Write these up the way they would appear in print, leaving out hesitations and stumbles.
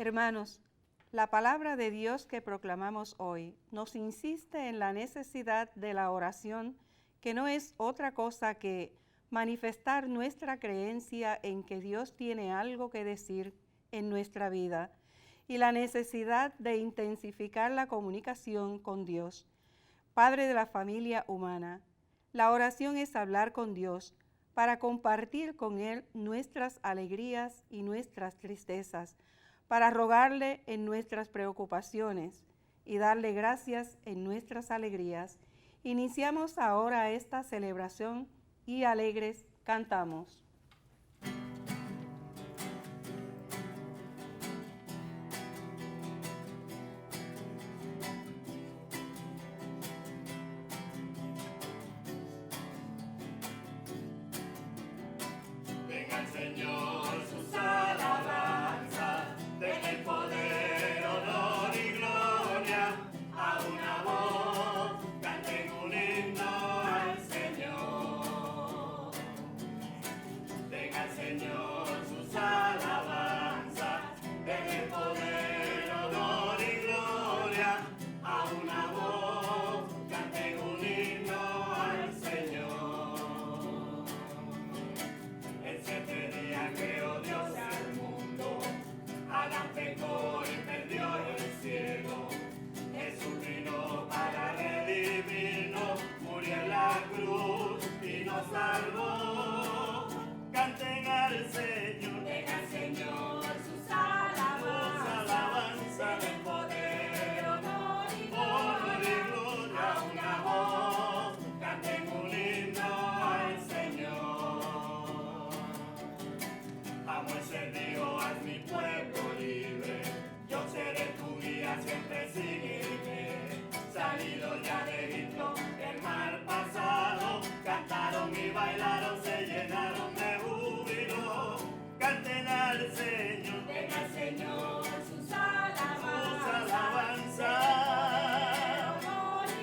Hermanos, la palabra de Dios que proclamamos hoy nos insiste en la necesidad de la oración, que no es otra cosa que manifestar nuestra creencia en que Dios tiene algo que decir en nuestra vida y la necesidad de intensificar la comunicación con Dios, Padre de la familia humana. La oración es hablar con Dios para compartir con Él nuestras alegrías y nuestras tristezas, para rogarle en nuestras preocupaciones y darle gracias en nuestras alegrías. Iniciamos ahora esta celebración y alegres cantamos. Venga el Señor sus alabanzas, den el poder, honor y gloria a una voz, canten un himno al Señor. Venga el Señor sus alabanzas, den el poder, honor y gloria a una voz, canten un himno al Señor. En 7 días creó Dios al mundo, Adán pecó y perdió el cielo. Jesús vino para redimirnos, murió en la cruz y nos salvó. Canten al Señor, Venga al Señor sus alabanzas, den el poder, honor y gloria a una voz, canten un himno al Señor. Moisés dijo, haz mi pueblo libre, yo seré tu guía, siempre sígueme. Salido ya de Egipto, el mar pasado, cantaron y bailaron, se llenaron de júbilo. Canten al Señor, Venga al Señor sus alabanzas,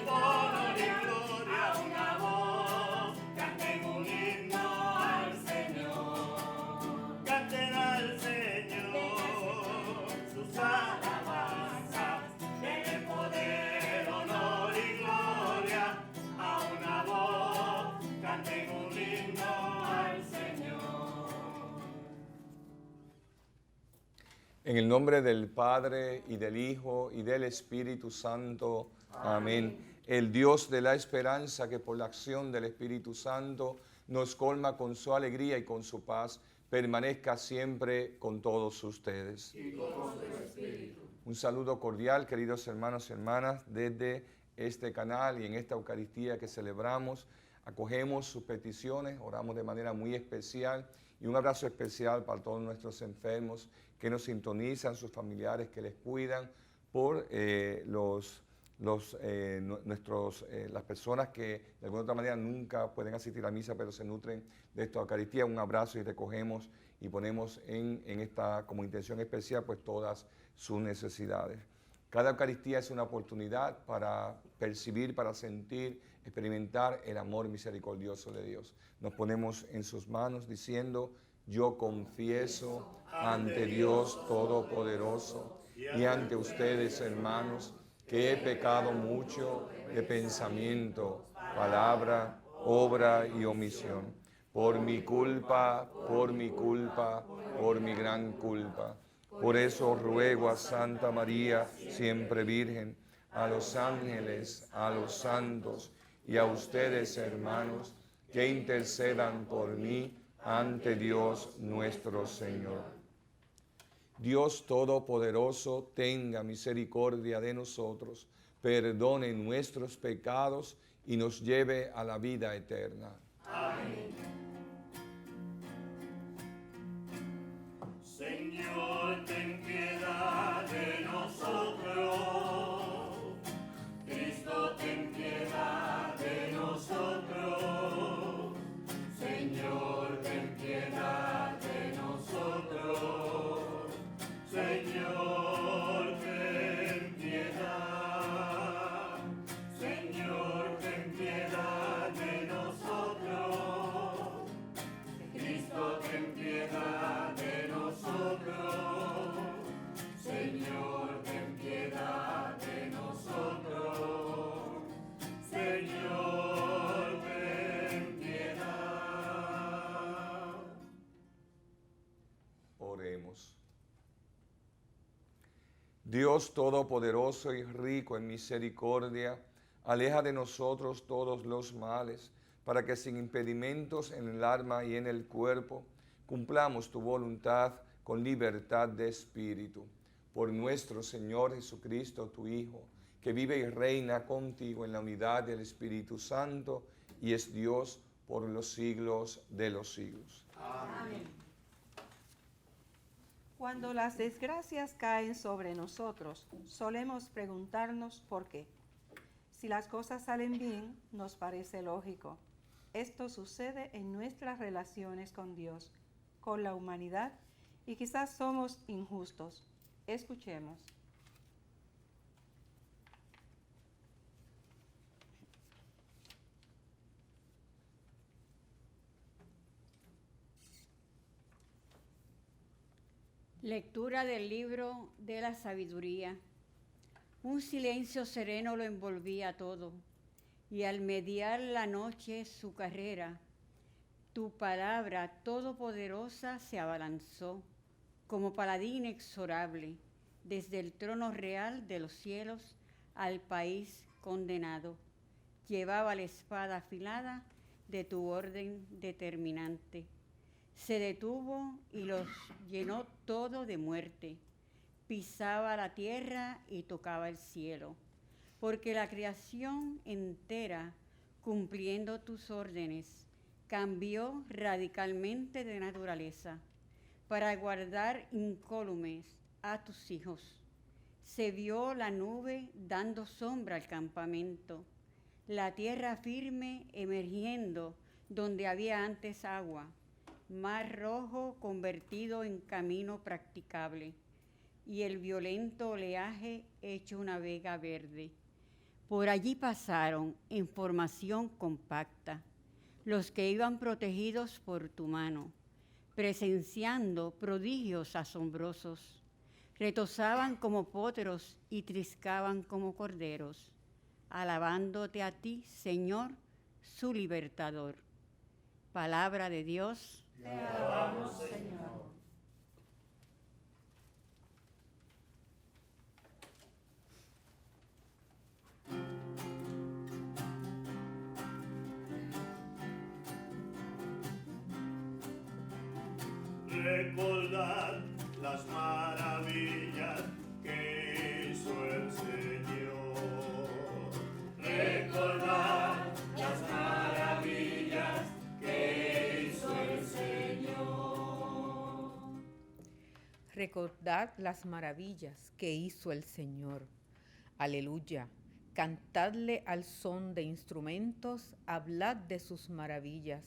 honor y gloria a una voz, canten un himno al Señor. Canten al Señor sus alabanzas, den el poder, honor y gloria a una voz, canten un himno al Señor. En el nombre del Padre, y del Hijo, y del Espíritu Santo. Amén. El Dios de la esperanza, que por la acción del Espíritu Santo nos colma con su alegría y con su paz, permanezca siempre con todos ustedes. y con su espíritu. Un saludo cordial, queridos hermanos y hermanas, desde este canal y en esta Eucaristía que celebramos. Acogemos sus peticiones, oramos de manera muy especial, y un abrazo especial para todos nuestros enfermos que nos sintonizan, sus familiares que les cuidan, por las personas que de alguna otra manera nunca pueden asistir a misa, pero se nutren de esta Eucaristía. Un abrazo, y recogemos y ponemos en esta como intención especial pues todas sus necesidades. Cada Eucaristía es una oportunidad para percibir, para sentir, experimentar el amor misericordioso de Dios. Nos ponemos en sus manos diciendo: yo confieso ante Dios Todopoderoso y ante ustedes, hermanos, que he pecado mucho de pensamiento, palabra, obra y omisión. Por mi culpa, por mi culpa, por mi gran culpa. Por eso ruego a Santa María, siempre Virgen, a los ángeles, a los santos y a ustedes, hermanos, que intercedan por mí ante Dios nuestro Señor. Dios Todopoderoso, tenga misericordia de nosotros, perdone nuestros pecados y nos lleve a la vida eterna. Amén. Señor, ten piedad de nosotros. Cristo, ten piedad de nosotros. Señor, ten piedad de nosotros. Señor, ten piedad. Señor, ten piedad de nosotros. Dios Todopoderoso y rico en misericordia, aleja de nosotros todos los males, para que sin impedimentos en el alma y en el cuerpo, cumplamos tu voluntad con libertad de espíritu. Por nuestro Señor Jesucristo, tu Hijo, que vive y reina contigo en la unidad del Espíritu Santo, y es Dios por los siglos de los siglos. Amén. Cuando las desgracias caen sobre nosotros, solemos preguntarnos por qué. Si las cosas salen bien, nos parece lógico. Esto sucede en nuestras relaciones con Dios, con la humanidad, y quizás somos injustos. Escuchemos. Lectura del libro de la sabiduría. Un silencio sereno lo envolvía todo, y al mediar la noche su carrera, tu palabra todopoderosa se abalanzó, como paladín inexorable, desde el trono real de los cielos al país condenado. Llevaba la espada afilada de tu orden determinante. Se detuvo y los llenó todo de muerte. Pisaba la tierra y tocaba el cielo, porque la creación entera, cumpliendo tus órdenes, cambió radicalmente de naturaleza para guardar incólumes a tus hijos. Se vio la nube dando sombra al campamento, la tierra firme emergiendo donde había antes agua, mar rojo convertido en camino practicable, y el violento oleaje hecho una vega verde. Por allí pasaron en formación compacta los que iban protegidos por tu mano, presenciando prodigios asombrosos. Retozaban como potros y triscaban como corderos, alabándote a ti, Señor, su libertador. Palabra de Dios. Te alabamos, Señor. Recordad las maravillas que hizo el Señor. Recordad las maravillas que hizo el Señor. Recordad las maravillas que hizo el Señor. Aleluya. Cantadle al son de instrumentos, hablad de sus maravillas.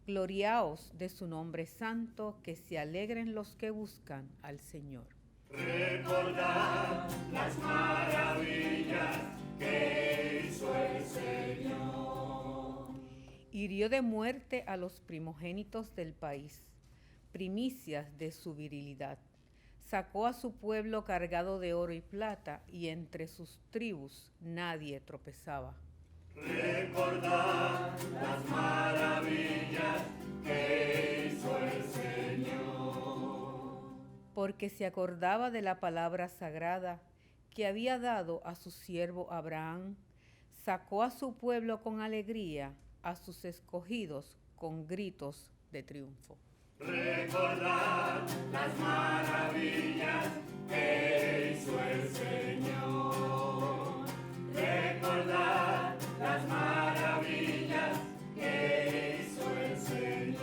Gloriaos de su nombre santo, que se alegren los que buscan al Señor. Recordad las maravillas que hizo el Señor. Hirió de muerte a los primogénitos del país, primicias de su virilidad. Sacó a su pueblo cargado de oro y plata, y entre sus tribus nadie tropezaba. Recordad las maravillas que hizo el Señor. Porque se acordaba de la palabra sagrada que había dado a su siervo Abraham, sacó a su pueblo con alegría, a sus escogidos con gritos de triunfo. Recordad las maravillas que hizo el Señor. Recordad las maravillas que hizo el Señor.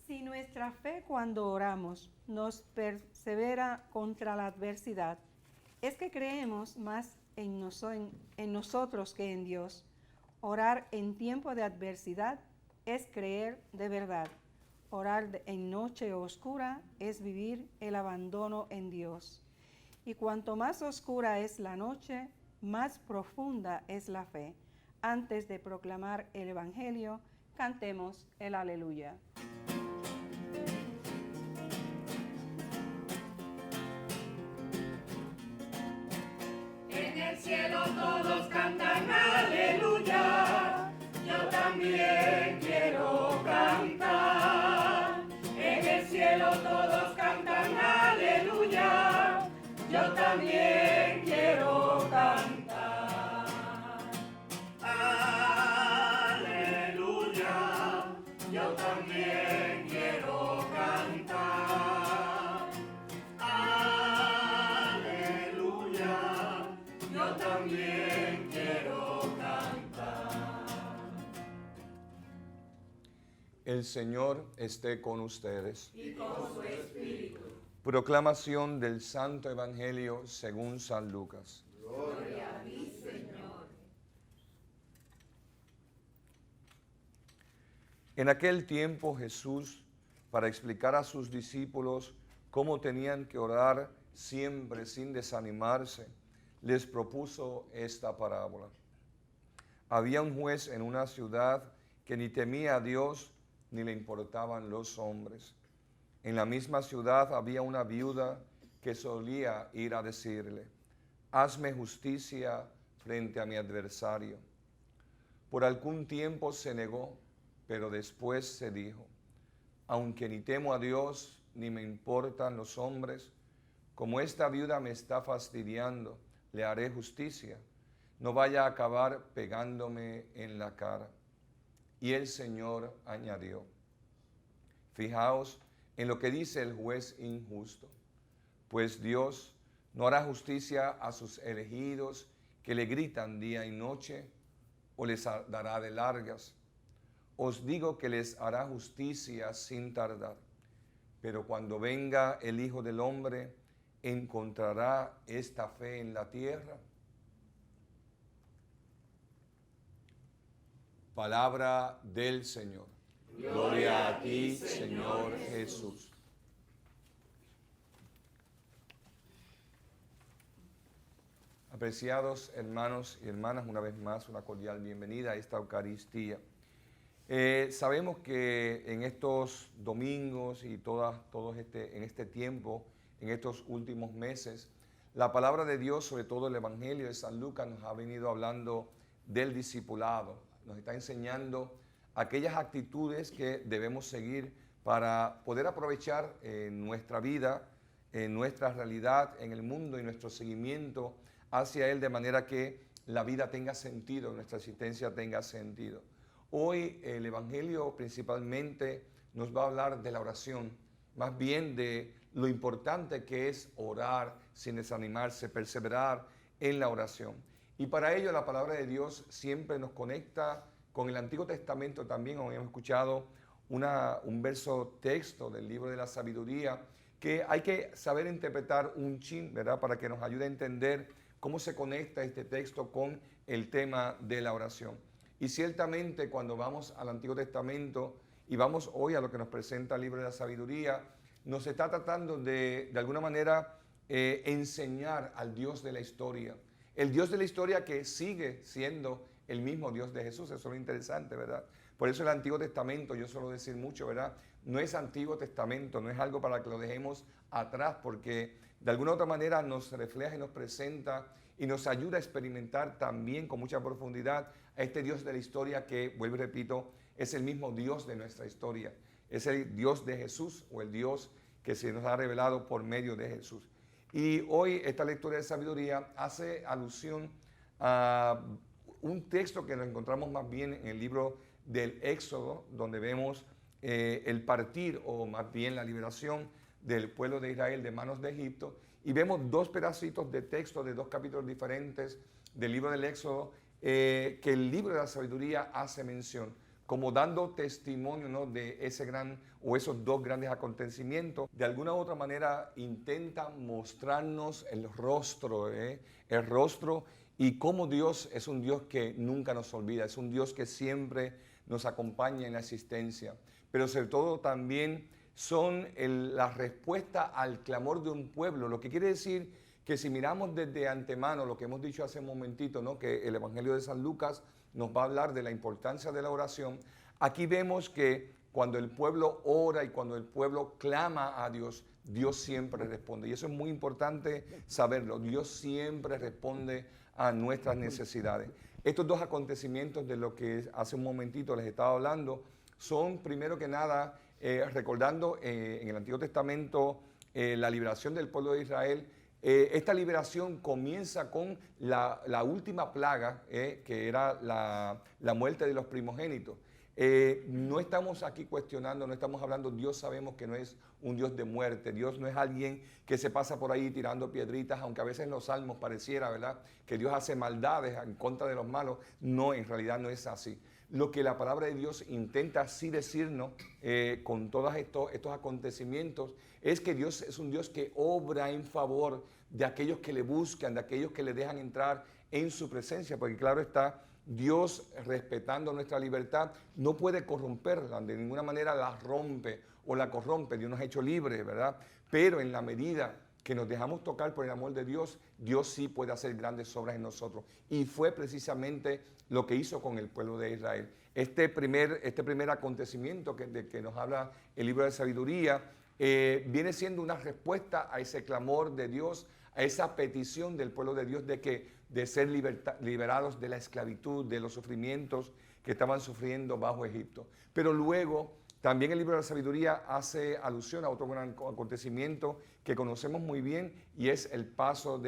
Si nuestra fe cuando oramos nos persevera contra la adversidad, es que creemos más en nosotros que en Dios. Orar en tiempo de adversidad es creer de verdad. Orar en noche oscura es vivir el abandono en Dios. Y cuanto más oscura es la noche, más profunda es la fe. Antes de proclamar el Evangelio, cantemos el Aleluya. En el cielo todos cantan aleluya, yo también yo también quiero cantar. Aleluya, yo también quiero cantar. Aleluya, yo también quiero cantar. El Señor esté con ustedes. Y con su espíritu. Proclamación del Santo Evangelio según San Lucas. Gloria a ti, Señor. En aquel tiempo Jesús, para explicar a sus discípulos cómo tenían que orar siempre sin desanimarse, les propuso esta parábola. Había un juez en una ciudad que ni temía a Dios ni le importaban los hombres. En la misma ciudad había una viuda que solía ir a decirle: hazme justicia frente a mi adversario. Por algún tiempo se negó, pero después se dijo: aunque ni temo a Dios ni me importan los hombres, como esta viuda me está fastidiando, le haré justicia, no vaya a acabar pegándome en la cara. Y el Señor añadió: fijaos en lo que dice el juez injusto, pues Dios no hará justicia a sus elegidos que le gritan día y noche, o les dará de largas. Os digo que les hará justicia sin tardar. Pero cuando venga el Hijo del Hombre, ¿encontrará esta fe en la tierra? Palabra del Señor. Gloria a ti, Señor Jesús. Apreciados hermanos y hermanas, una vez más una cordial bienvenida a esta Eucaristía. Sabemos que en estos domingos y en este tiempo, en estos últimos meses, la palabra de Dios, sobre todo el Evangelio de San Lucas, nos ha venido hablando del discipulado. Nos está enseñando aquellas actitudes que debemos seguir para poder aprovechar nuestra vida, nuestra realidad en el mundo y nuestro seguimiento hacia Él, de manera que la vida tenga sentido, nuestra existencia tenga sentido. Hoy el Evangelio principalmente nos va a hablar de la oración, más bien de lo importante que es orar sin desanimarse, perseverar en la oración. Y para ello la palabra de Dios siempre nos conecta con el Antiguo Testamento también. Hoy hemos escuchado un verso texto del libro de la sabiduría que hay que saber interpretar un chin, ¿verdad? Para que nos ayude a entender cómo se conecta este texto con el tema de la oración. Y ciertamente cuando vamos al Antiguo Testamento y vamos hoy a lo que nos presenta el libro de la sabiduría, nos está tratando de alguna manera enseñar al Dios de la historia. El Dios de la historia que sigue siendo el mismo Dios de Jesús. Eso es lo interesante, ¿verdad? Por eso el Antiguo Testamento, yo suelo decir mucho, ¿verdad? No es Antiguo Testamento, no es algo para que lo dejemos atrás, porque de alguna otra manera nos refleja y nos presenta y nos ayuda a experimentar también con mucha profundidad a este Dios de la historia que, vuelvo y repito, es el mismo Dios de nuestra historia. Es el Dios de Jesús, o el Dios que se nos ha revelado por medio de Jesús. Y hoy esta lectura de sabiduría hace alusión a un texto que nos encontramos más bien en el libro del Éxodo, donde vemos el partir, o más bien la liberación del pueblo de Israel de manos de Egipto, y vemos dos pedacitos de texto de dos capítulos diferentes del libro del Éxodo que el libro de la sabiduría hace mención, como dando testimonio, ¿no?, de ese gran o esos dos grandes acontecimientos. De alguna u otra manera intenta mostrarnos el rostro y cómo Dios es un Dios que nunca nos olvida, es un Dios que siempre nos acompaña en la existencia, pero sobre todo también son la respuesta al clamor de un pueblo, lo que quiere decir que si miramos desde antemano lo que hemos dicho hace un momentito, ¿no?, que el Evangelio de San Lucas nos va a hablar de la importancia de la oración, aquí vemos que cuando el pueblo ora y cuando el pueblo clama a Dios, Dios siempre responde. Y eso es muy importante saberlo. Dios siempre responde a nuestras necesidades. Estos dos acontecimientos de lo que hace un momentito les estaba hablando son, primero que nada, recordando en el Antiguo Testamento la liberación del pueblo de Israel, esta liberación comienza con la última plaga, que era la muerte de los primogénitos. No estamos aquí cuestionando, no estamos hablando, Dios sabemos que no es un Dios de muerte, Dios no es alguien que se pasa por ahí tirando piedritas, aunque a veces en los salmos pareciera, ¿verdad?, que Dios hace maldades en contra de los malos. No, en realidad no es así. Lo que la palabra de Dios intenta así decirnos con todos estos acontecimientos es que Dios es un Dios que obra en favor de aquellos que le buscan, de aquellos que le dejan entrar en su presencia, porque claro está, Dios, respetando nuestra libertad, no puede corromperla, de ninguna manera la rompe o la corrompe. Dios nos ha hecho libres, ¿verdad? Pero en la medida que nos dejamos tocar por el amor de Dios, Dios sí puede hacer grandes obras en nosotros. Y fue precisamente lo que hizo con el pueblo de Israel. Este primer acontecimiento de que nos habla el libro de sabiduría, viene siendo una respuesta a ese clamor de Dios, a esa petición del pueblo de Dios de ser liberados de la esclavitud, de los sufrimientos que estaban sufriendo bajo Egipto. Pero luego también el libro de la sabiduría hace alusión a otro gran acontecimiento que conocemos muy bien, y es el paso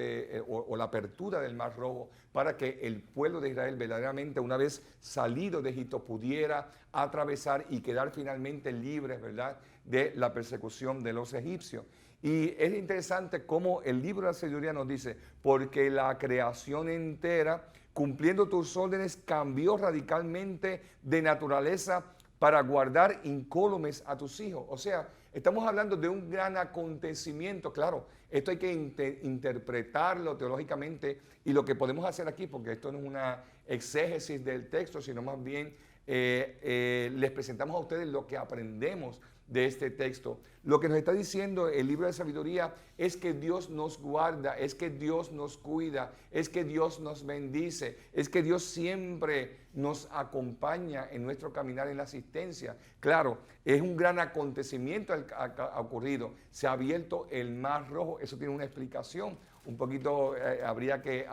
o la apertura del Mar Rojo, para que el pueblo de Israel verdaderamente, una vez salido de Egipto, pudiera atravesar y quedar finalmente libres, ¿verdad?, de la persecución de los egipcios. Y es interesante cómo el libro de la sabiduría nos dice, porque la creación entera, cumpliendo tus órdenes, cambió radicalmente de naturaleza para guardar incólumes a tus hijos. O sea, estamos hablando de un gran acontecimiento. Claro, esto hay que interpretarlo teológicamente, y lo que podemos hacer aquí, porque esto no es una exégesis del texto, sino más bien les presentamos a ustedes lo que aprendemos de este texto. Lo que nos está diciendo el libro de sabiduría es que Dios nos guarda, es que Dios nos cuida, es que Dios nos bendice, es que Dios siempre nos acompaña en nuestro caminar en la asistencia. Claro, es un gran acontecimiento que ha ocurrido. Se ha abierto el Mar Rojo, eso tiene una explicación. Un poquito habría que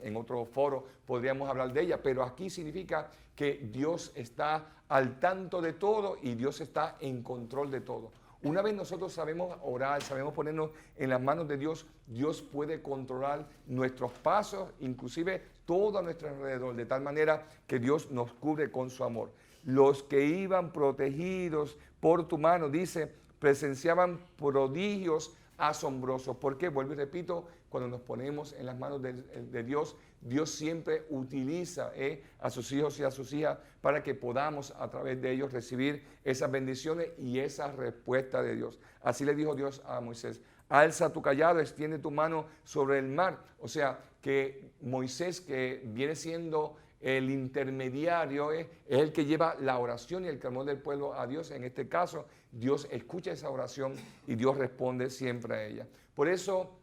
en otro foro podríamos hablar de ella, pero aquí significa que Dios está al tanto de todo y Dios está en control de todo. Una vez nosotros sabemos orar, sabemos ponernos en las manos de Dios, Dios puede controlar nuestros pasos, inclusive todo a nuestro alrededor, de tal manera que Dios nos cubre con su amor. Los que iban protegidos por tu mano, dice, presenciaban prodigios asombrosos. Porque, vuelvo y repito, cuando nos ponemos en las manos de Dios, Dios siempre utiliza a sus hijos y a sus hijas para que podamos a través de ellos recibir esas bendiciones y esa respuesta de Dios. Así le dijo Dios a Moisés: alza tu cayado, extiende tu mano sobre el mar. O sea, que Moisés, que viene siendo el intermediario, es el que lleva la oración y el clamor del pueblo a Dios. En este caso, Dios escucha esa oración y Dios responde siempre a ella. Por eso,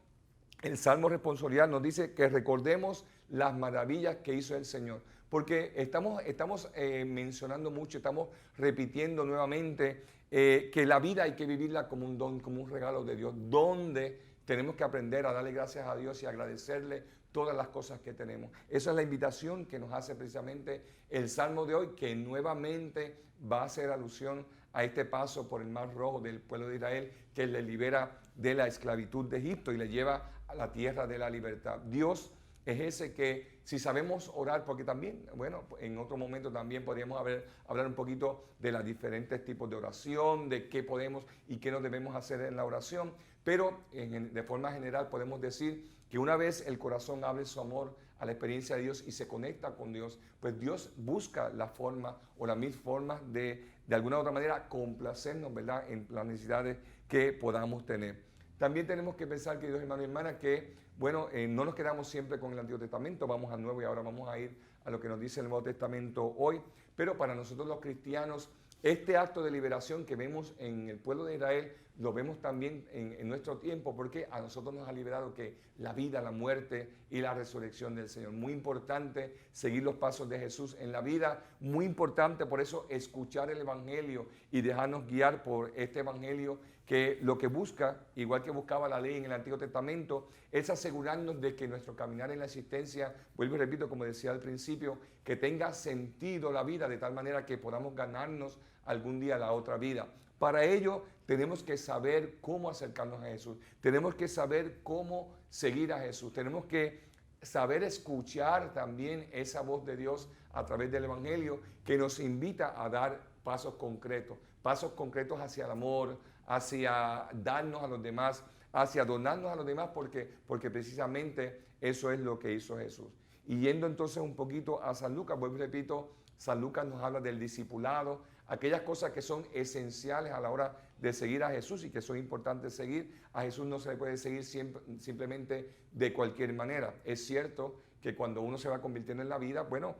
el Salmo responsorial nos dice que recordemos las maravillas que hizo el Señor. Porque estamos mencionando mucho, estamos repitiendo nuevamente que la vida hay que vivirla como un don, como un regalo de Dios, donde tenemos que aprender a darle gracias a Dios y agradecerle todas las cosas que tenemos. Esa es la invitación que nos hace precisamente el Salmo de hoy, que nuevamente va a hacer alusión a este paso por el Mar Rojo del pueblo de Israel, que le libera de la esclavitud de Egipto y le lleva a la tierra de la libertad. Dios es ese que, si sabemos orar, porque también, bueno, en otro momento también podríamos hablar un poquito de los diferentes tipos de oración, de qué podemos y qué no debemos hacer en la oración, pero de forma general podemos decir que una vez el corazón abre su amor a la experiencia de Dios y se conecta con Dios, pues Dios busca la forma o las mil formas de alguna u otra manera complacernos, ¿verdad?, en las necesidades que podamos tener. También tenemos que pensar, queridos hermanos y hermanas, que, bueno, no nos quedamos siempre con el Antiguo Testamento, vamos al Nuevo y ahora vamos a ir a lo que nos dice el Nuevo Testamento hoy, pero para nosotros los cristianos, este acto de liberación que vemos en el pueblo de Israel, lo vemos también en nuestro tiempo, porque a nosotros nos ha liberado que la vida, la muerte y la resurrección del Señor. Muy importante seguir los pasos de Jesús en la vida, muy importante por eso escuchar el Evangelio y dejarnos guiar por este Evangelio, que lo que busca, igual que buscaba la ley en el Antiguo Testamento, es asegurarnos de que nuestro caminar en la existencia, vuelvo y repito, como decía al principio, que tenga sentido la vida, de tal manera que podamos ganarnos algún día la otra vida. Para ello tenemos que saber cómo acercarnos a Jesús, tenemos que saber cómo seguir a Jesús, tenemos que saber escuchar también esa voz de Dios a través del Evangelio que nos invita a dar pasos concretos hacia el amor, hacia darnos a los demás, hacia donarnos a los demás, porque precisamente eso es lo que hizo Jesús. Y yendo entonces un poquito a San Lucas, vuelvo y repito, San Lucas nos habla del discipulado, aquellas cosas que son esenciales a la hora de seguir a Jesús y que son importantes seguir. A Jesús no se le puede seguir simplemente de cualquier manera. Es cierto que cuando uno se va convirtiendo en la vida, bueno,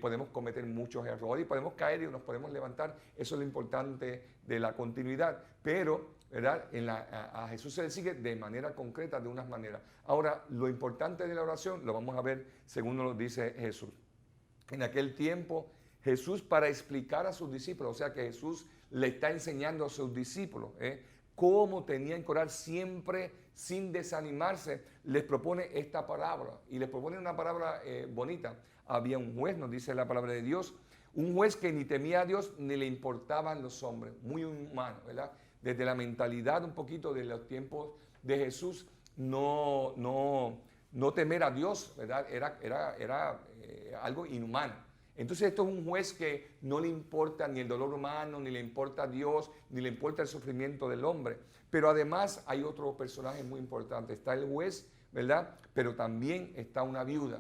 podemos cometer muchos errores y podemos caer y nos podemos levantar. Eso es lo importante de la continuidad. Pero, ¿verdad? A Jesús se le sigue de manera concreta, de unas maneras. Ahora, lo importante de la oración lo vamos a ver según nos lo dice Jesús. En aquel tiempo, Jesús, para explicar a sus discípulos, o sea que Jesús le está enseñando a sus discípulos cómo tenían que orar siempre sin desanimarse, les propone esta parábola. Y les propone una parábola bonita. Había un juez, nos dice la palabra de Dios, un juez que ni temía a Dios ni le importaban los hombres, muy humano, ¿verdad? Desde la mentalidad un poquito de los tiempos de Jesús, no temer a Dios, ¿verdad? Era algo inhumano. Entonces esto es un juez que no le importa ni el dolor humano, ni le importa a Dios, ni le importa el sufrimiento del hombre. Pero además hay otro personaje muy importante. Está el juez, ¿verdad? Pero también está una viuda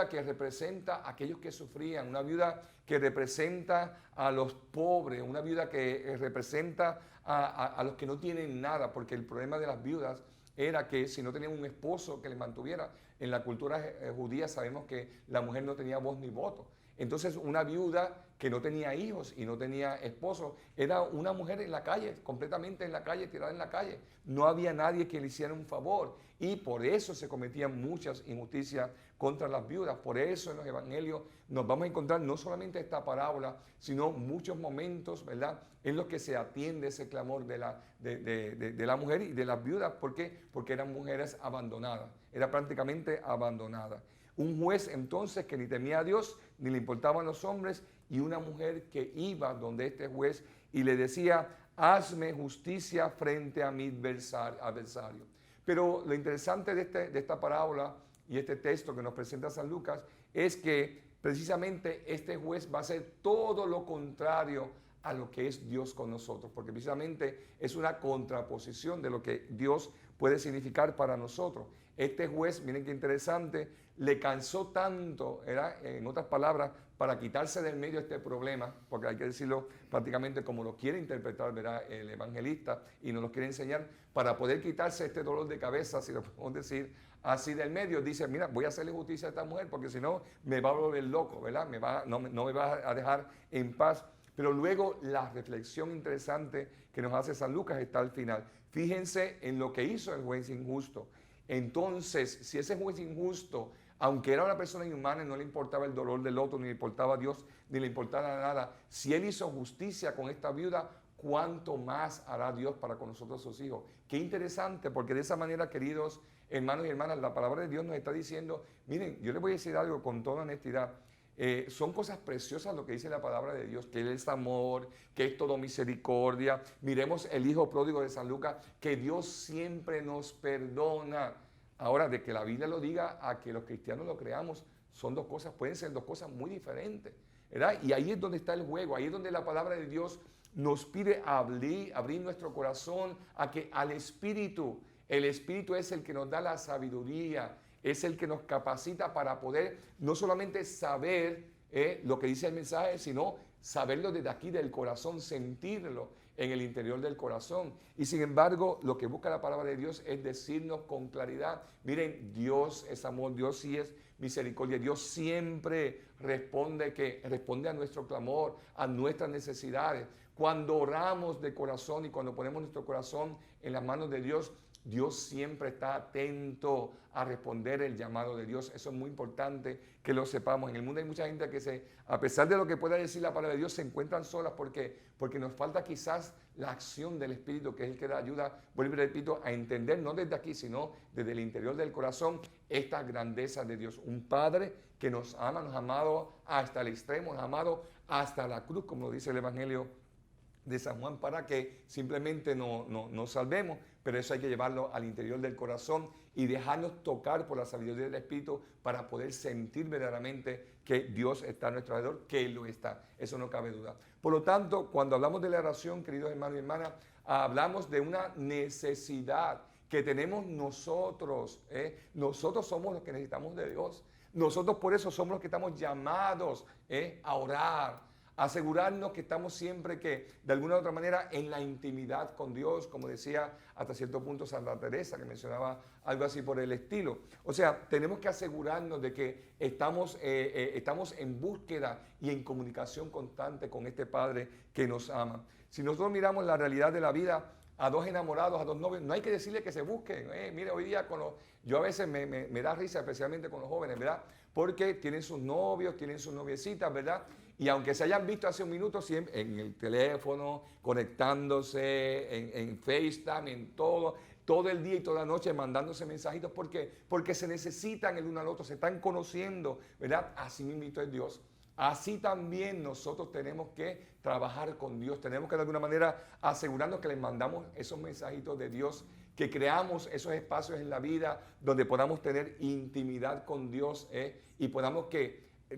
que representa a aquellos que sufrían, una viuda que representa a los pobres, una viuda que representa a los que no tienen nada, porque el problema de las viudas era que si no tenían un esposo que les mantuviera, en la cultura judía sabemos que la mujer no tenía voz ni voto. Entonces una viuda que no tenía hijos y no tenía esposo era una mujer en la calle, completamente en la calle, tirada en la calle. No había nadie que le hiciera un favor y por eso se cometían muchas injusticias contra las viudas. Por eso en los evangelios nos vamos a encontrar no solamente esta parábola, sino muchos momentos, ¿verdad?, en los que se atiende ese clamor de la mujer y de las viudas. ¿Por qué? Porque eran mujeres abandonadas, era prácticamente abandonada. Un juez entonces que ni temía a Dios, ni le importaban los hombres, y una mujer que iba donde este juez y le decía, hazme justicia frente a mi adversario. Pero lo interesante de esta parábola y este texto que nos presenta San Lucas es que precisamente este juez va a hacer todo lo contrario a lo que es Dios con nosotros, porque precisamente es una contraposición de lo que Dios puede significar para nosotros. Este juez, miren qué interesante, le cansó tanto, era, en otras palabras, para quitarse del medio este problema, porque hay que decirlo prácticamente como lo quiere interpretar, ¿verdad?, el evangelista, y nos lo quiere enseñar, para poder quitarse este dolor de cabeza, si lo podemos decir así, del medio. Dice, mira, voy a hacerle justicia a esta mujer, porque si no, me va a volver loco, ¿verdad? No me va a dejar en paz. Pero luego la reflexión interesante que nos hace San Lucas está al final. Fíjense en lo que hizo el juez injusto. Entonces, si ese juez injusto, aunque era una persona inhumana y no le importaba el dolor del otro, ni le importaba a Dios, ni le importaba nada, si él hizo justicia con esta viuda, ¿cuánto más hará Dios para con nosotros sus hijos? Qué interesante, porque de esa manera, queridos hermanos y hermanas, la palabra de Dios nos está diciendo, miren, yo les voy a decir algo con toda honestidad. Son cosas preciosas lo que dice la palabra de Dios, que Él es amor, que es todo misericordia. Miremos el hijo pródigo de San Lucas, que Dios siempre nos perdona. Ahora, de que la Biblia lo diga a que los cristianos lo creamos, son dos cosas, pueden ser dos cosas muy diferentes, ¿verdad? Y ahí es donde está el juego, ahí es donde la palabra de Dios nos pide abrir nuestro corazón a que al Espíritu, el Espíritu es el que nos da la sabiduría, es el que nos capacita para poder no solamente saber lo que dice el mensaje, sino saberlo desde aquí del corazón, sentirlo en el interior del corazón. Y sin embargo, lo que busca la palabra de Dios es decirnos con claridad, miren, Dios es amor, Dios sí es misericordia, Dios siempre responde a nuestro clamor, a nuestras necesidades. Cuando oramos de corazón y cuando ponemos nuestro corazón en las manos de Dios, Dios siempre está atento a responder el llamado de Dios. Eso es muy importante que lo sepamos. En el mundo hay mucha gente que a pesar de lo que pueda decir la palabra de Dios, se encuentran solas porque nos falta quizás la acción del Espíritu, que es el que da ayuda, vuelvo y repito, a entender, no desde aquí, sino desde el interior del corazón, esta grandeza de Dios. Un Padre que nos ama, nos ha amado hasta el extremo, nos ha amado hasta la cruz, como dice el Evangelio de San Juan para que simplemente nos salvemos, pero eso hay que llevarlo al interior del corazón y dejarnos tocar por la sabiduría del Espíritu para poder sentir verdaderamente que Dios está a nuestro alrededor, que Él lo está. Eso no cabe duda. Por lo tanto, cuando hablamos de la oración, queridos hermanos y hermanas, hablamos de una necesidad que tenemos nosotros. Nosotros somos los que necesitamos de Dios. Nosotros por eso somos los que estamos llamados a orar, asegurarnos que estamos siempre que de alguna u otra manera en la intimidad con Dios, como decía hasta cierto punto Santa Teresa, que mencionaba algo así por el estilo. O sea, tenemos que asegurarnos de que estamos en búsqueda y en comunicación constante con este Padre que nos ama. Si nosotros miramos la realidad de la vida, a dos enamorados, a dos novios, no hay que decirle que se busquen. Mire, hoy día yo a veces me da risa, especialmente con los jóvenes, ¿verdad? Porque tienen sus novios, tienen sus noviecitas, ¿verdad? Y aunque se hayan visto hace un minuto, siempre en el teléfono, conectándose, en FaceTime, en todo el día y toda la noche mandándose mensajitos. ¿Por qué? Porque se necesitan el uno al otro, se están conociendo, ¿verdad? Así mismo es Dios. Así también nosotros tenemos que trabajar con Dios. Tenemos que de alguna manera asegurarnos que les mandamos esos mensajitos de Dios, que creamos esos espacios en la vida donde podamos tener intimidad con Dios y podamos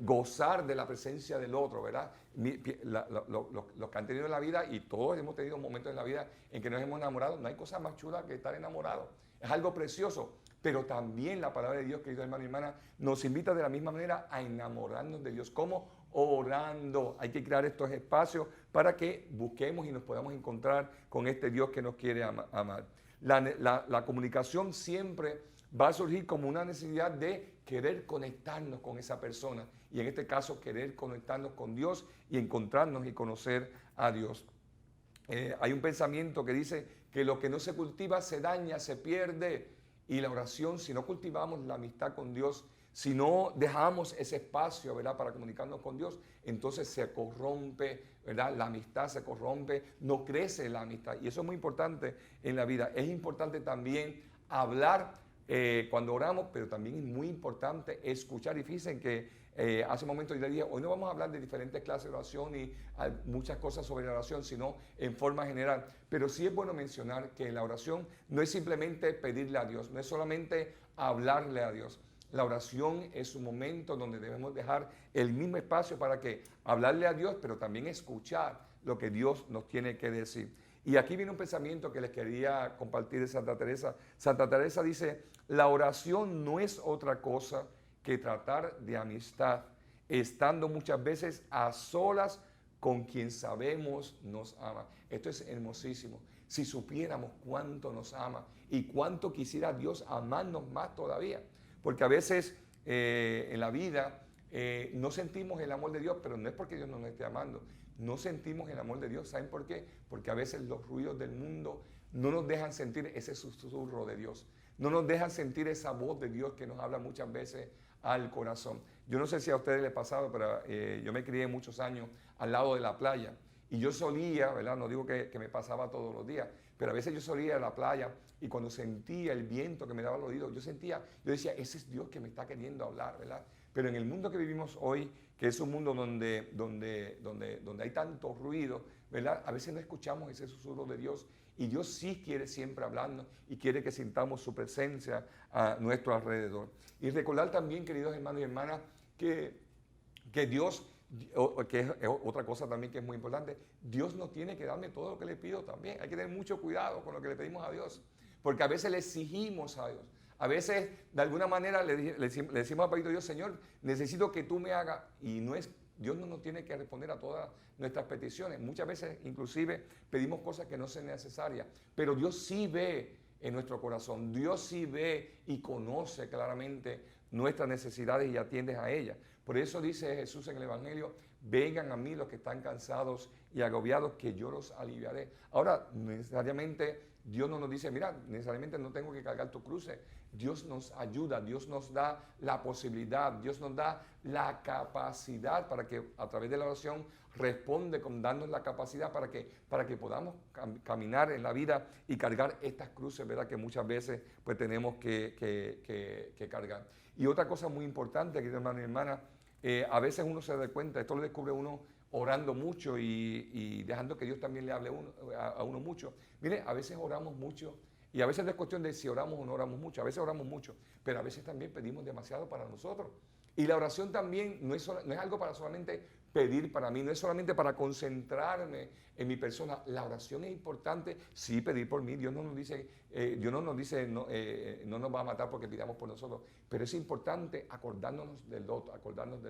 gozar de la presencia del otro, ¿verdad? Los que han tenido en la vida, y todos hemos tenido momentos en la vida en que nos hemos enamorado, no hay cosa más chula que estar enamorado. Es algo precioso, pero también la palabra de Dios, queridos hermanos y hermanas, nos invita de la misma manera a enamorarnos de Dios. ¿Cómo? Orando. Hay que crear estos espacios para que busquemos y nos podamos encontrar con este Dios que nos quiere amar. La comunicación siempre va a surgir como una necesidad de querer conectarnos con esa persona y en este caso querer conectarnos con Dios y encontrarnos y conocer a Dios. Hay un pensamiento que dice que lo que no se cultiva se daña, se pierde, y la oración, si no cultivamos la amistad con Dios, si no dejamos ese espacio, ¿verdad?, para comunicarnos con Dios, entonces se corrompe, ¿verdad? La amistad se corrompe, no crece la amistad, y eso es muy importante en la vida. Es importante también hablar cuando oramos, pero también es muy importante escuchar. Y fíjense que hace un momento yo le dije, hoy no vamos a hablar de diferentes clases de oración y muchas cosas sobre la oración, sino en forma general. Pero sí es bueno mencionar que la oración no es simplemente pedirle a Dios, no es solamente hablarle a Dios. La oración es un momento donde debemos dejar el mismo espacio para que hablarle a Dios, pero también escuchar lo que Dios nos tiene que decir. Y aquí viene un pensamiento que les quería compartir de Santa Teresa. Santa Teresa dice, la oración no es otra cosa que tratar de amistad, estando muchas veces a solas con quien sabemos nos ama. Esto es hermosísimo. Si supiéramos cuánto nos ama y cuánto quisiera Dios amarnos más todavía. Porque a veces en la vida no sentimos el amor de Dios, pero no es porque Dios no nos esté amando. No sentimos el amor de Dios. ¿Saben por qué? Porque a veces los ruidos del mundo no nos dejan sentir ese susurro de Dios. No nos dejan sentir esa voz de Dios que nos habla muchas veces al corazón. Yo no sé si a ustedes les ha pasado, pero yo me crié muchos años al lado de la playa. Y yo solía, ¿verdad? No digo que me pasaba todos los días, pero a veces yo solía ir a la playa y cuando sentía el viento que me daba al oído, yo decía, ese es Dios que me está queriendo hablar, ¿verdad? Pero en el mundo que vivimos hoy, que es un mundo donde hay tanto ruido, ¿verdad? A veces no escuchamos ese susurro de Dios, y Dios sí quiere siempre hablarnos y quiere que sintamos su presencia a nuestro alrededor. Y recordar también, queridos hermanos y hermanas, que Dios, que es otra cosa también que es muy importante, Dios no tiene que darme todo lo que le pido también. Hay que tener mucho cuidado con lo que le pedimos a Dios, porque a veces le exigimos a Dios. A veces, de alguna manera, le decimos al Padre Dios, Señor, necesito que tú me hagas, y Dios no nos tiene que responder a todas nuestras peticiones. Muchas veces, inclusive, pedimos cosas que no son necesarias, pero Dios sí ve en nuestro corazón. Dios sí ve y conoce claramente nuestras necesidades y atiende a ellas. Por eso dice Jesús en el Evangelio, vengan a mí los que están cansados y agobiados, que yo los aliviaré. Ahora, necesariamente, Dios no nos dice, mira, necesariamente no tengo que cargar tu cruz. Dios nos ayuda, Dios nos da la posibilidad, Dios nos da la capacidad para que a través de la oración responde con darnos la capacidad para que podamos caminar en la vida y cargar estas cruces, ¿verdad? Que muchas veces pues tenemos que cargar. Y otra cosa muy importante, queridos hermanos y hermanas, a veces uno se da cuenta, esto lo descubre uno orando mucho y dejando que Dios también le hable a uno mucho. Mire, a veces oramos mucho y a veces no es cuestión de si oramos o no oramos mucho. A veces oramos mucho, pero a veces también pedimos demasiado para nosotros. Y la oración también no es algo para solamente pedir para mí, no es solamente para concentrarme en mi persona. La oración es importante, sí, pedir por mí. Dios no nos dice, no nos va a matar porque pidamos por nosotros, pero es importante acordarnos del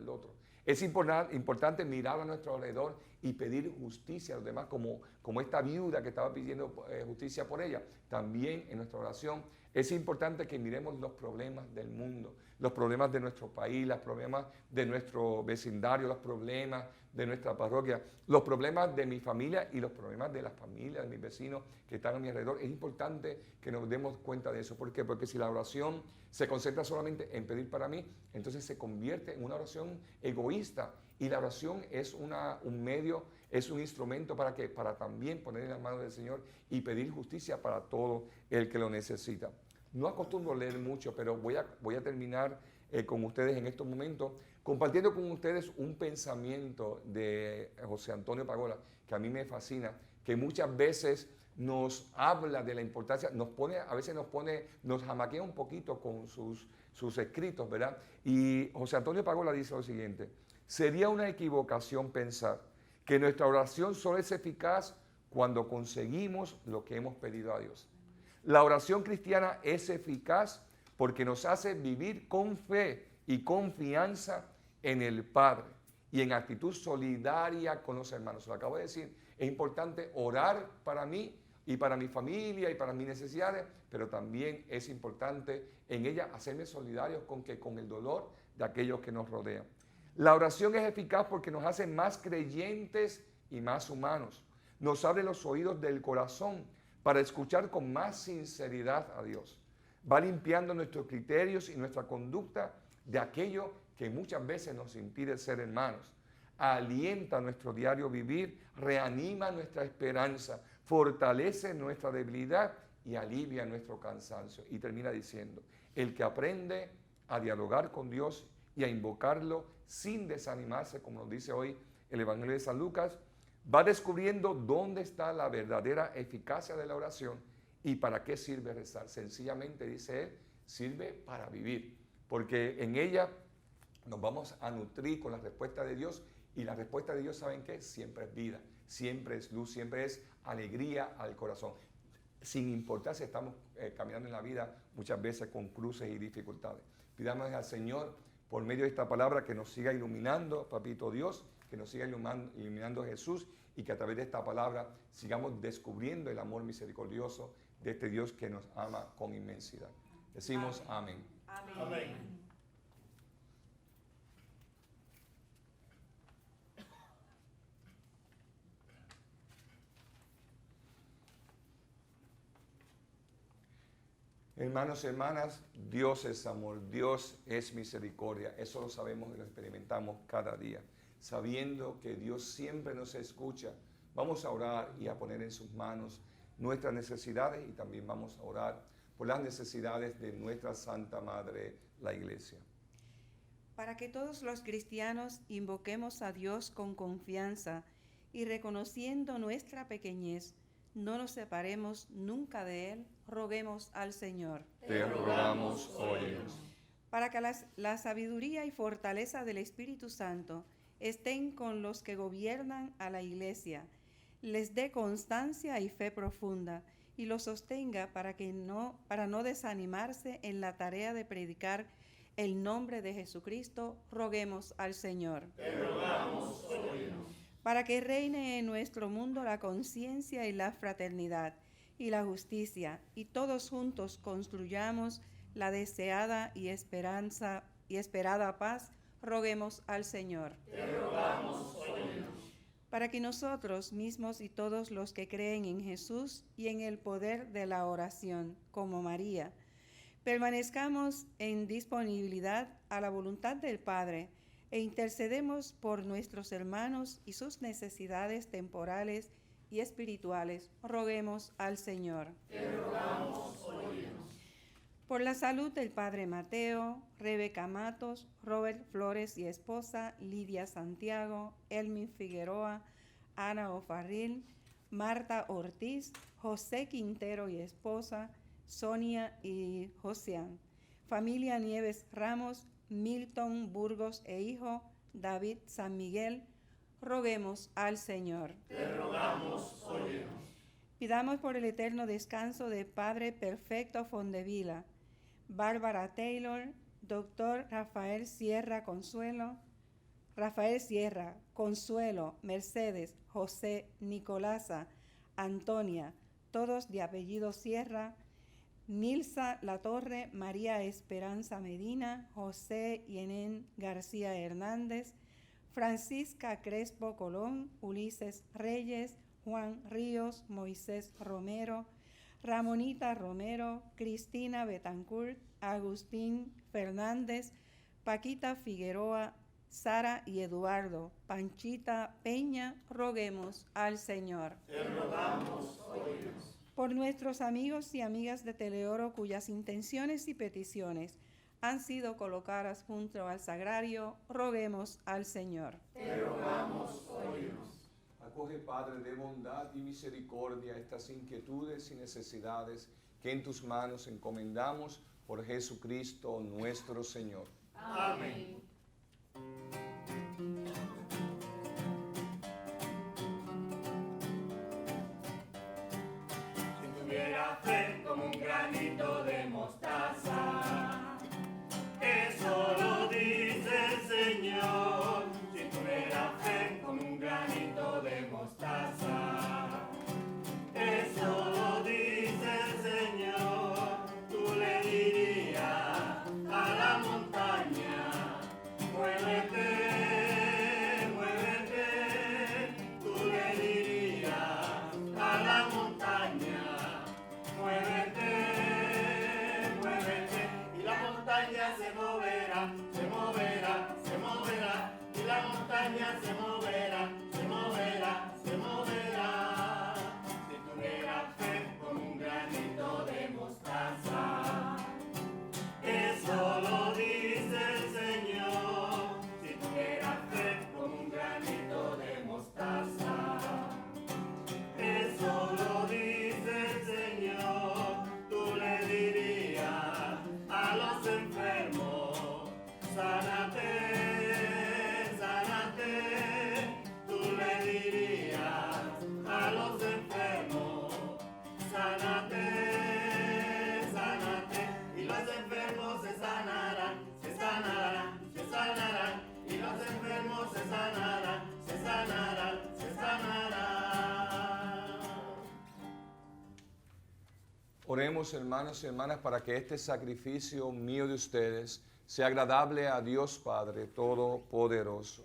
otro. Es importante mirar a nuestro alrededor y pedir justicia a los demás, como esta viuda que estaba pidiendo justicia por ella. También en nuestra oración es importante que miremos los problemas del mundo, los problemas de nuestro país, los problemas de nuestro vecindario, los problemas de nuestra parroquia, los problemas de mi familia y los problemas de las familias de mis vecinos que están a mi alrededor. Es importante que nos demos cuenta de eso. ¿Por qué? Porque si la oración se concentra solamente en pedir para mí, entonces se convierte en una oración egoísta. Y la oración es un medio, es un instrumento para también poner en las manos del Señor y pedir justicia para todo el que lo necesita. No acostumbro leer mucho, pero voy a terminar con ustedes en estos momentos, compartiendo con ustedes un pensamiento de José Antonio Pagola, que a mí me fascina, que muchas veces nos habla de la importancia, nos jamaquea un poquito con sus escritos, ¿verdad? Y José Antonio Pagola dice lo siguiente: sería una equivocación pensar que nuestra oración solo es eficaz cuando conseguimos lo que hemos pedido a Dios. La oración cristiana es eficaz porque nos hace vivir con fe y confianza en el Padre y en actitud solidaria con los hermanos. Lo acabo de decir, es importante orar para mí y para mi familia y para mis necesidades, pero también es importante en ella hacerme solidarios con el dolor de aquellos que nos rodean. La oración es eficaz porque nos hace más creyentes y más humanos. Nos abre los oídos del corazón para escuchar con más sinceridad a Dios. Va limpiando nuestros criterios y nuestra conducta de aquello que muchas veces nos impide ser hermanos. Alienta nuestro diario vivir, reanima nuestra esperanza, fortalece nuestra debilidad y alivia nuestro cansancio. Y termina diciendo: el que aprende a dialogar con Dios y a invocarlo sin desanimarse, como nos dice hoy el Evangelio de San Lucas, va descubriendo dónde está la verdadera eficacia de la oración y para qué sirve rezar. Sencillamente, dice él, sirve para vivir, porque en ella nos vamos a nutrir con la respuesta de Dios, y la respuesta de Dios, ¿saben qué? Siempre es vida, siempre es luz, siempre es alegría al corazón, sin importar si estamos caminando en la vida muchas veces con cruces y dificultades. Pidamos al Señor, por medio de esta palabra, que nos siga iluminando, Papito Dios, que nos siga iluminando Jesús, y que a través de esta palabra sigamos descubriendo el amor misericordioso de este Dios que nos ama con inmensidad. Decimos amén. Amén. Amén. Hermanos y hermanas, Dios es amor, Dios es misericordia. Eso lo sabemos y lo experimentamos cada día. Sabiendo que Dios siempre nos escucha, vamos a orar y a poner en sus manos nuestras necesidades, y también vamos a orar por las necesidades de nuestra Santa Madre, la Iglesia. Para que todos los cristianos invoquemos a Dios con confianza y reconociendo nuestra pequeñez, no nos separemos nunca de Él, roguemos al Señor. Te rogamos, óyenos. Para que la sabiduría y fortaleza del Espíritu Santo estén con los que gobiernan a la Iglesia, les dé constancia y fe profunda, y los sostenga para no desanimarse en la tarea de predicar el nombre de Jesucristo, roguemos al Señor. Te rogamos, óyenos. Para que reine en nuestro mundo la conciencia y la fraternidad y la justicia, y todos juntos construyamos la deseada y esperada paz, roguemos al Señor. Te rogamos, óyenos. Para que nosotros mismos y todos los que creen en Jesús y en el poder de la oración, como María, permanezcamos en disponibilidad a la voluntad del Padre e intercedemos por nuestros hermanos y sus necesidades temporales y espirituales. Roguemos al Señor. Te rogamos, óyenos. Por la salud del padre Mateo, Rebeca Matos, Robert Flores y esposa, Lidia Santiago, Elmin Figueroa, Ana Ofarril, Marta Ortiz, José Quintero y esposa, Sonia y Joseán. Familia Nieves Ramos, Milton Burgos e hijo, David San Miguel, roguemos al Señor. Te rogamos, óyenos. Pidamos por el eterno descanso de Padre Perfecto Fondevila, Bárbara Taylor, Dr. Rafael Sierra, Consuelo, Mercedes, José, Nicolasa, Antonia, todos de apellido Sierra, Nilsa Latorre, María Esperanza Medina, José Yenén García Hernández, Francisca Crespo Colón, Ulises Reyes, Juan Ríos, Moisés Romero, Ramonita Romero, Cristina Betancourt, Agustín Fernández, Paquita Figueroa, Sara y Eduardo, Panchita Peña, roguemos al Señor. Te rogamos, óyenos. Por nuestros amigos y amigas de Teleoro cuyas intenciones y peticiones han sido colocadas junto al sagrario, roguemos al Señor. Te rogamos, óyenos. Acoge, Padre de bondad y misericordia, estas inquietudes y necesidades que en tus manos encomendamos por Jesucristo nuestro Señor. Amén. Si tuviera fe como un granito de mostaza, eso lo dice el Señor. Si tuviera fe como un granito de mostaza, eso lo dice el Señor. Tú le dirías a la montaña, muévete, muévete. Tú le dirías a la montaña, muévete, muévete. Y la montaña se moverá, se moverá, se moverá. Y la montaña se moverá, se moverá, se moverá. Si tuviera fe como un granito de mostaza, eso lo dice el Señor. Si tuviera fe como un granito de mostaza, eso lo dice el Señor. Tú le dirías a los enfermos, sánate, sánate. Tú le dirías a los enfermos, sánate, sánate. Y los enfermos se sanarán, se sanarán, se sanarán. Y los enfermos se sanarán, se sanarán, se sanarán. Oremos, hermanos y hermanas, para que este sacrificio mío de ustedes sea agradable a Dios Padre Todopoderoso.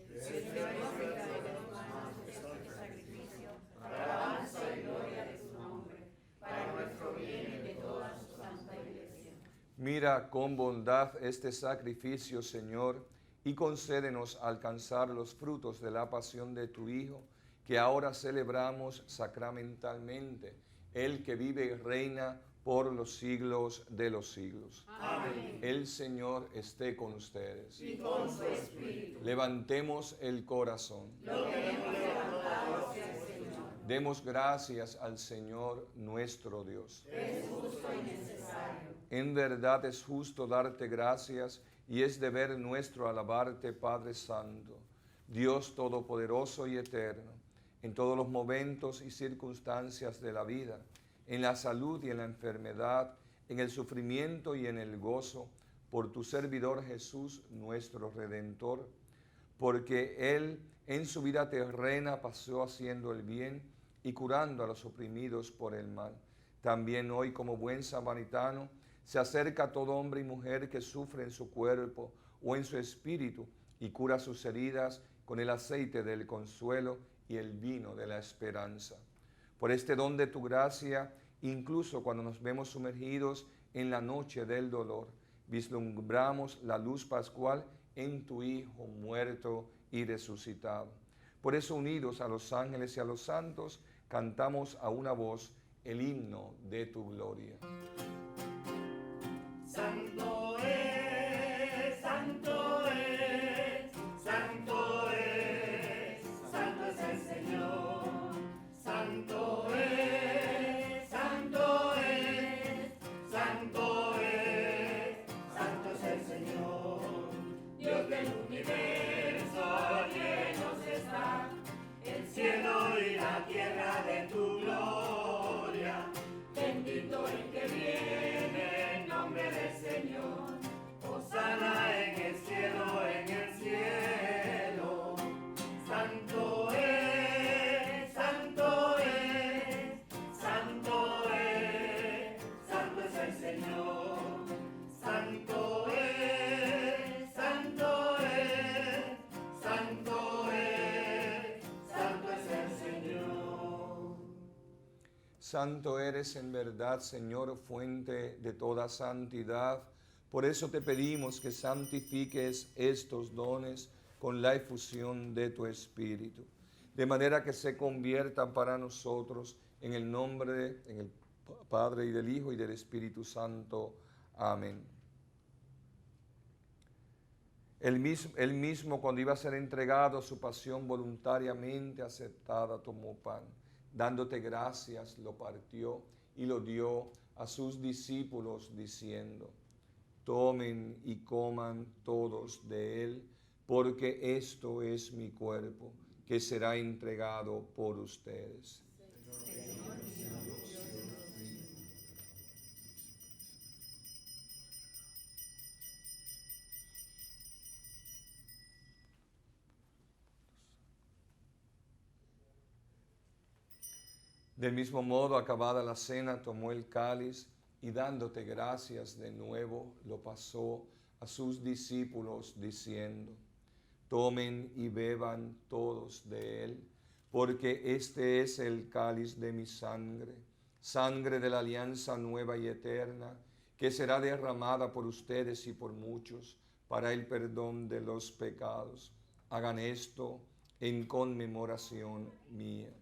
Mira con bondad este sacrificio, Señor, y concédenos alcanzar los frutos de la pasión de tu Hijo, que ahora celebramos sacramentalmente, el que vive y reina por los siglos de los siglos. Amén. El Señor esté con ustedes. Y con su espíritu. Levantemos el corazón. Lo tenemos levantado hacia el Señor. Demos gracias al Señor nuestro Dios. Es justo y necesario. En verdad es justo darte gracias y es deber nuestro alabarte, Padre Santo, Dios Todopoderoso y Eterno, en todos los momentos y circunstancias de la vida, en la salud y en la enfermedad, en el sufrimiento y en el gozo, por tu servidor Jesús, nuestro Redentor, porque Él en su vida terrena pasó haciendo el bien y curando a los oprimidos por el mal. También hoy, como buen samaritano, se acerca a todo hombre y mujer que sufre en su cuerpo o en su espíritu y cura sus heridas con el aceite del consuelo y el vino de la esperanza. Por este don de tu gracia, incluso cuando nos vemos sumergidos en la noche del dolor, vislumbramos la luz pascual en tu Hijo muerto y resucitado. Por eso, unidos a los ángeles y a los santos, cantamos a una voz el himno de tu gloria. Santo es, santo es, santo es, santo es el Señor. Santo es, santo es, santo es, santo es el Señor. Dios del universo, llenos está el cielo y la tierra de tu gloria. Bendito el que viene en nombre del Señor. Hosana en el cielo, en el cielo. Santo es, santo es, santo es, santo es el Señor. Santo es, santo es, santo es, santo es el Señor. Santo eres en verdad, Señor, fuente de toda santidad. Por eso te pedimos que santifiques estos dones con la efusión de tu Espíritu, de manera que se conviertan para nosotros en el nombre en el Padre y del Hijo y del Espíritu Santo. Amén. Él mismo, cuando iba a ser entregado a su pasión voluntariamente aceptada, tomó pan. Dándote gracias, lo partió y lo dio a sus discípulos, diciendo: tomen y coman todos de él, porque esto es mi cuerpo, que será entregado por ustedes. Del mismo modo, acabada la cena, tomó el cáliz y dándote gracias de nuevo, lo pasó a sus discípulos diciendo: tomen y beban todos de él, porque este es el cáliz de mi sangre, sangre de la alianza nueva y eterna, que será derramada por ustedes y por muchos para el perdón de los pecados. Hagan esto en conmemoración mía.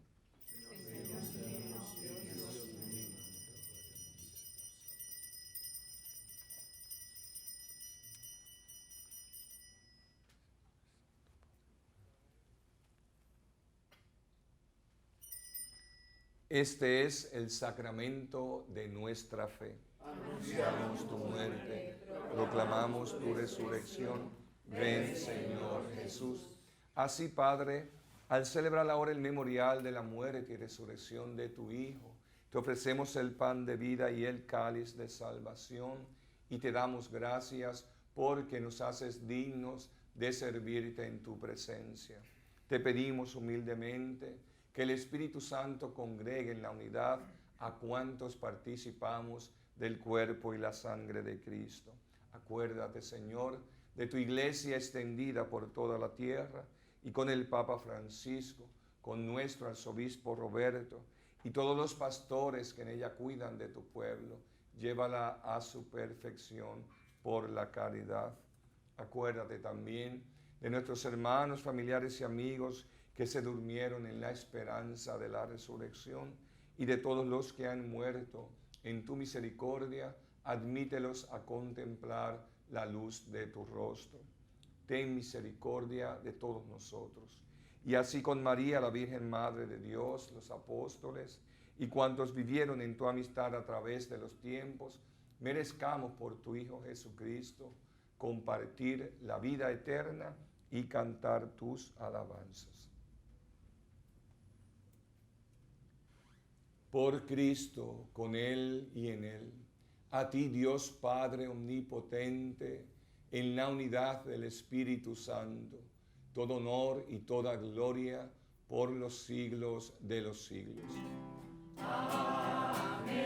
Este es el sacramento de nuestra fe. Anunciamos tu muerte, proclamamos tu resurrección. Ven, Señor Jesús. Así, Padre, al celebrar ahora el memorial de la muerte y resurrección de tu Hijo, te ofrecemos el pan de vida y el cáliz de salvación, y te damos gracias porque nos haces dignos de servirte en tu presencia. Te pedimos humildemente que el Espíritu Santo congregue en la unidad a cuantos participamos del cuerpo y la sangre de Cristo. Acuérdate, Señor, de tu iglesia extendida por toda la tierra, y con el Papa Francisco, con nuestro arzobispo Roberto y todos los pastores que en ella cuidan de tu pueblo. Llévala a su perfección por la caridad. Acuérdate también de nuestros hermanos, familiares y amigos que se durmieron en la esperanza de la resurrección, y de todos los que han muerto. En tu misericordia, admítelos a contemplar la luz de tu rostro. Ten misericordia de todos nosotros. Y así con María, la Virgen Madre de Dios, los apóstoles y cuantos vivieron en tu amistad a través de los tiempos, merezcamos por tu Hijo Jesucristo compartir la vida eterna y cantar tus alabanzas. Por Cristo, con Él y en Él, a ti Dios Padre omnipotente, en la unidad del Espíritu Santo, todo honor y toda gloria por los siglos de los siglos. Amén,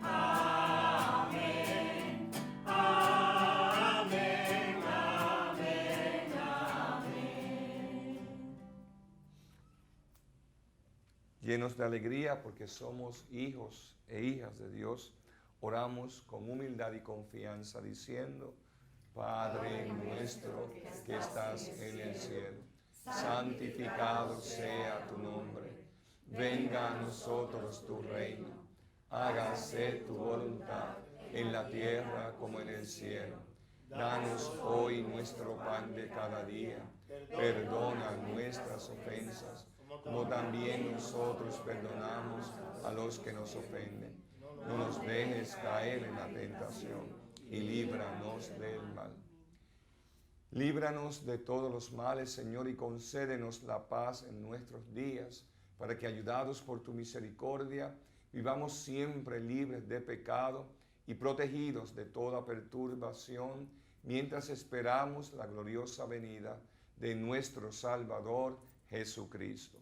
amén, amén, amén, amén. Llenos de alegría porque somos hijos e hijas de Dios, oramos con humildad y confianza diciendo: Padre nuestro que estás en el cielo, santificado sea tu nombre. Venga a nosotros tu reino. Hágase tu voluntad en la tierra como en el cielo. Danos hoy nuestro pan de cada día. Perdona nuestras ofensas, como también nosotros perdonamos a los que nos ofenden. No nos dejes caer en la tentación y líbranos del mal. Líbranos de todos los males, Señor, y concédenos la paz en nuestros días, para que, ayudados por tu misericordia, vivamos siempre libres de pecado y protegidos de toda perturbación, mientras esperamos la gloriosa venida de nuestro Salvador Jesucristo.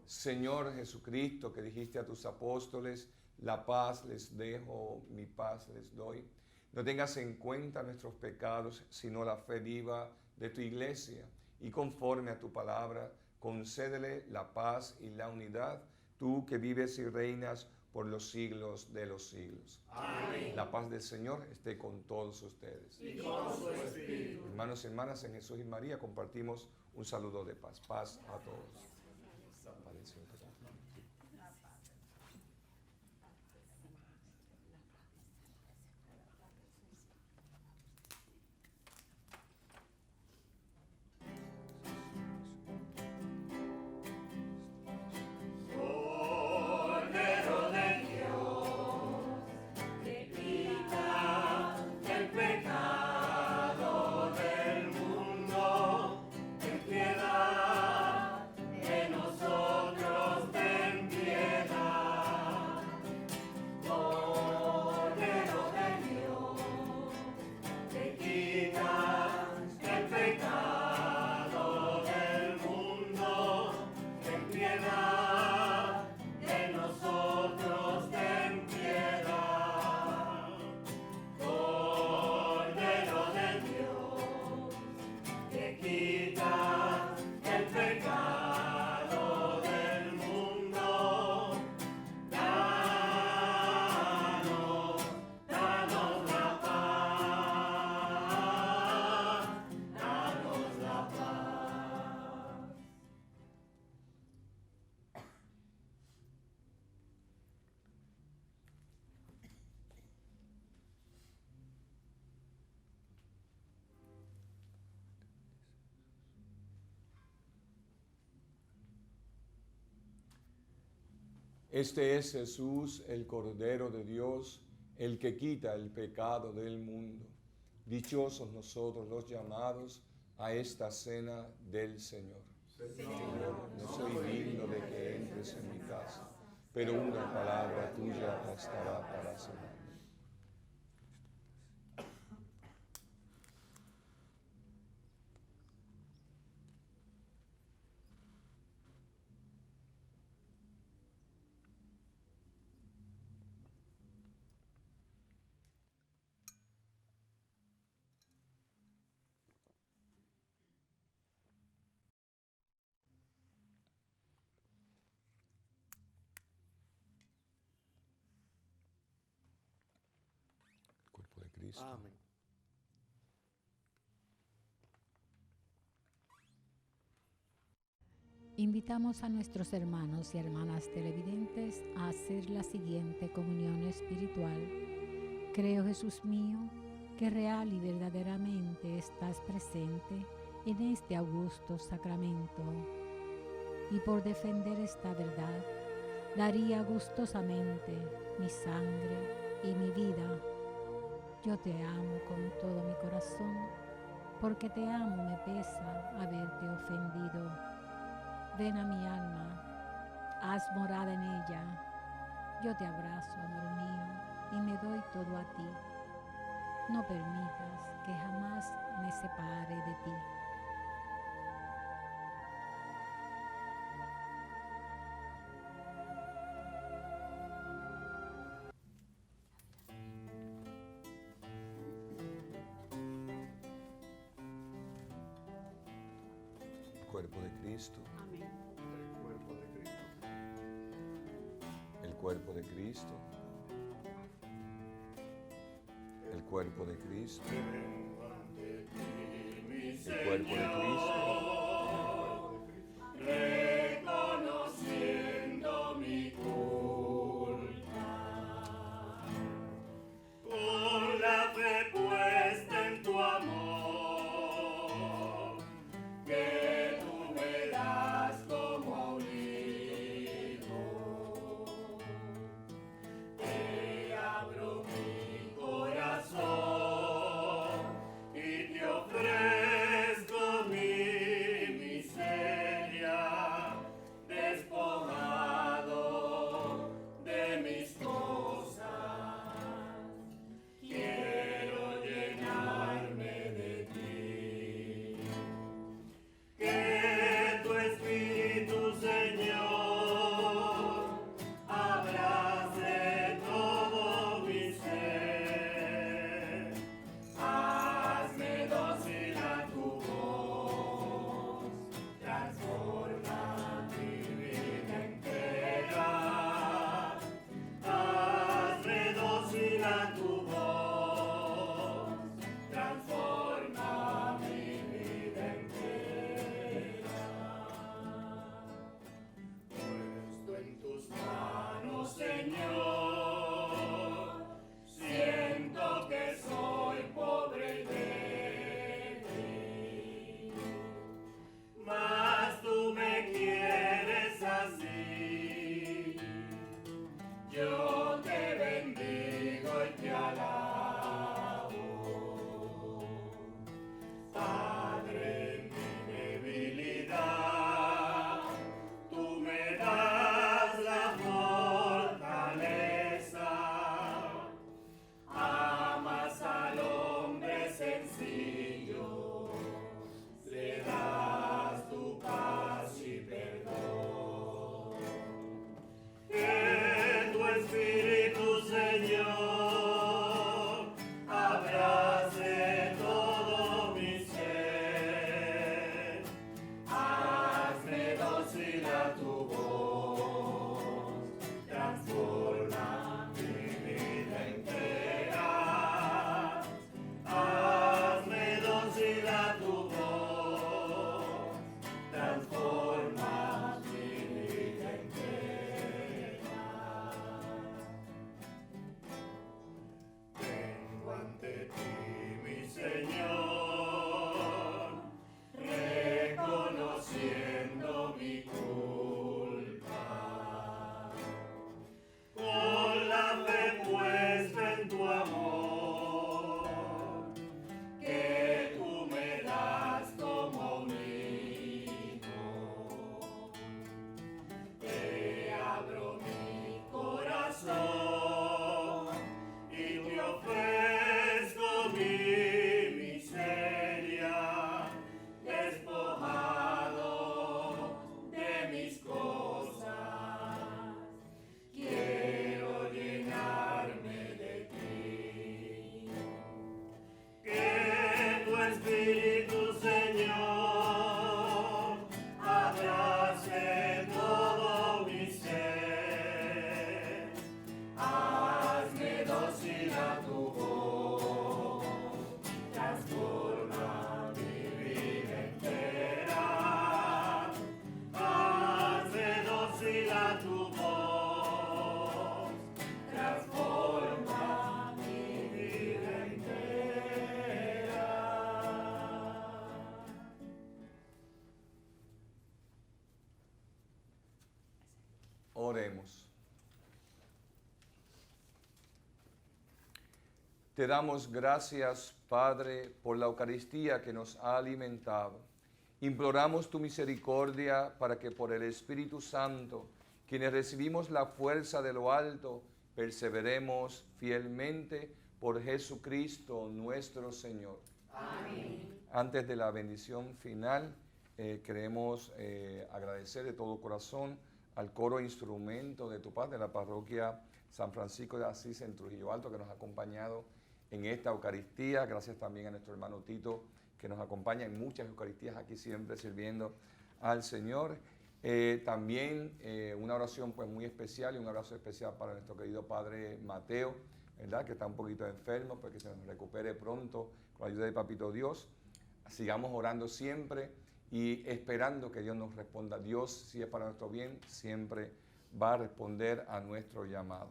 Señor Jesucristo, que dijiste a tus apóstoles, la paz les dejo, mi paz les doy. No tengas en cuenta nuestros pecados, sino la fe viva de tu iglesia. Y conforme a tu palabra, concédele la paz y la unidad, tú que vives y reinas por los siglos de los siglos. Amén. La paz del Señor esté con todos ustedes. Y con su espíritu. Hermanos y hermanas, en Jesús y María compartimos un saludo de paz. Paz a todos. Cordero de Dios, que quita el pecado del mundo, ten piedad de nosotros, ten piedad. Cordero de Dios, que quita el pecado del mundo, ten piedad de nosotros, ten piedad. Cordero de Dios, que quita el pecado del mundo, danos la paz, danos la paz. Este es Jesús, el Cordero de Dios, el que quita el pecado del mundo. Dichosos nosotros los llamados a esta cena del Señor. Señor, no soy digno de que entres en mi casa, pero una palabra tuya bastará para sanarme. El cuerpo de Cristo. Amén. Invitamos a nuestros hermanos y hermanas televidentes a hacer la siguiente comunión espiritual. Creo, Jesús mío, que real y verdaderamente estás presente en este augusto sacramento. Y por defender esta verdad, daría gustosamente mi sangre y mi vida. Yo te amo con todo mi corazón, porque te amo me pesa haberte ofendido. Ven a mi alma, haz morada en ella. Yo te abrazo, amor mío, y me doy todo a ti. No permitas que jamás me separe de ti. El cuerpo de Cristo. Amén. El cuerpo de Cristo. El cuerpo de Cristo. El cuerpo de Cristo. Reconociendo Señor, siento que soy pobre y débil, mas tú me quieres así. Yo te bendigo y te alabo. Padre, en mi debilidad, tú me das la fortaleza. Amas al hombre sencillo, le das tu paz y perdón. Que tu Espíritu, Señor, abrace todo mi ser. Hazme dócil a tu voz, transforma mi vida entera. Hazme dócil a tu voz, transforma mi vida entera. Vengo ante ti, mi Señor, reconociendo mi culpa. Con la fe puesta en tu amor, que tú me das como un hijo. Te abro mi corazón y te ofrezco mi miseria, despojado de mis cosas. Quiero llenarme de ti. Que tu Espíritu, Señor, abrace todo mi ser. Hazme dócil a tu voz, transforma mi vida entera. Hazme dócil a tu voz, transforma mi vida entera. Oremos. Te damos gracias, Padre, por la Eucaristía que nos ha alimentado. Imploramos tu misericordia para que por el Espíritu Santo, quienes recibimos la fuerza de lo alto, perseveremos fielmente por Jesucristo nuestro Señor. Amén. Antes de la bendición final, queremos agradecer de todo corazón al coro instrumento de tu paz de la parroquia San Francisco de Asís en Trujillo Alto, que nos ha acompañado en esta Eucaristía. Gracias también a nuestro hermano Tito, que nos acompaña en muchas Eucaristías aquí siempre sirviendo al Señor. También una oración pues muy especial y un abrazo especial para nuestro querido Padre Mateo, ¿verdad? Que está un poquito enfermo, pues que se nos recupere pronto con la ayuda de Papito Dios. Sigamos orando siempre y esperando que Dios nos responda. Dios, si es para nuestro bien, siempre va a responder a nuestro llamado.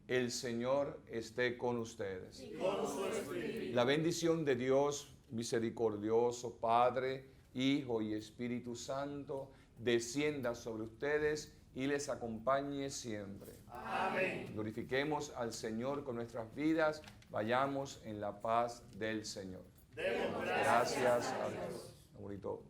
El Señor esté con ustedes. Y con su espíritu. La bendición de Dios misericordioso, Padre, Hijo y Espíritu Santo, descienda sobre ustedes y les acompañe siempre. Amén. Glorifiquemos al Señor con nuestras vidas. Vayamos en la paz del Señor. Demos Gracias a Dios. Un bonito